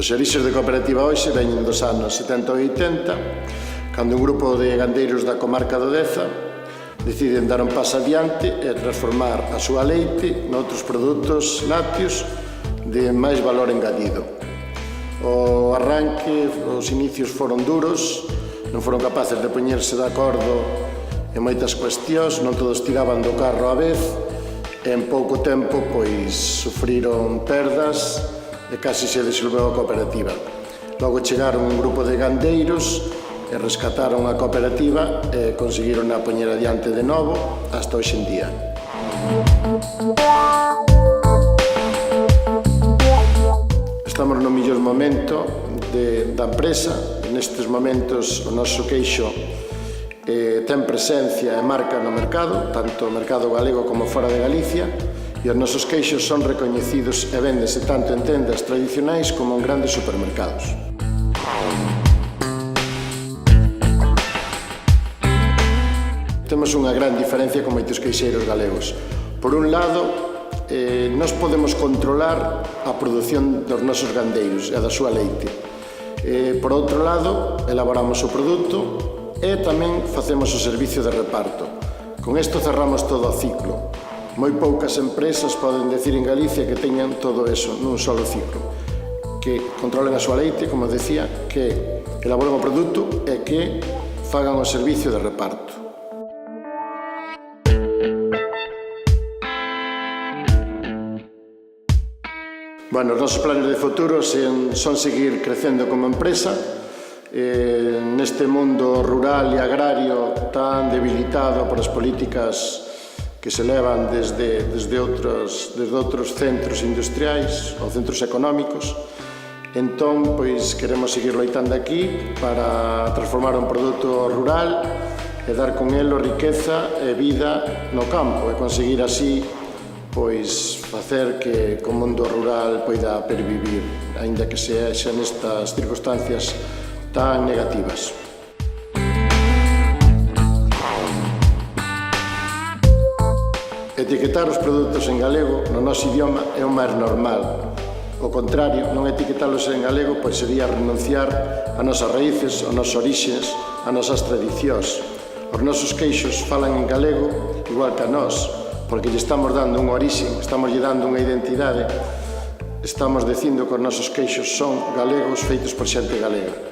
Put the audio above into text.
Os orixes de cooperativa hoxe veñen dos anos 70 e 80, cando un grupo de gandeiros da comarca do Deza deciden dar un paso adiante e transformar a súa leite noutros produtos lácteos de máis valor engadido. O arranque, os inicios foron duros, non foron capaces de poñerse de acordo en moitas cuestións, non todos tiraban do carro á vez, e en pouco tempo pois sufriron perdas e casi se disolveu a cooperativa. Logo chegaron un grupo de gandeiros e rescataron a cooperativa e conseguiron a poñer adiante de novo hasta hoxe en día. Estamos no mellor momento da empresa. Nestes momentos o noso queixo ten presencia e marca no mercado, tanto no mercado galego como fora de Galicia, e os nosos queixos son recoñecidos e véndese tanto en tendas tradicionais como en grandes supermercados. Temos unha gran diferencia con moitos queixeiros galegos. Por un lado, nós podemos controlar a produción dos nosos gandeiros e da súa leite. Por outro lado, elaboramos o produto e tamén facemos o servicio de reparto. Con isto cerramos todo o ciclo. Moi poucas empresas poden decir en Galicia que teñan todo eso nun solo ciclo. Que controlen a súa leite, como decía, que elaboren o produto e que fagan o servicio de reparto. Bueno, os nosos planes de futuro son seguir crecendo como empresa neste mundo rural e agrario tan debilitado por as políticas que se levan desde outros centros industriais ou centros económicos. Entón, pois, queremos seguir loitando aquí para transformar un produto rural e dar con ele riqueza e vida no campo e conseguir así pois facer que o mundo rural poida pervivir, aínda que sexa nestas circunstancias tan negativas. Etiquetar os produtos en galego no noso idioma é o máis normal. O contrario, non etiquetalos en galego pois sería renunciar a nosas raíces, a nosos orixes, a nosas tradicións. Os nosos queixos falan en galego igual que a nós, porque lle estamos dando unha orixe, estamos lle dando unha identidade, estamos dicindo que os nosos queixos son galegos feitos por xente galega.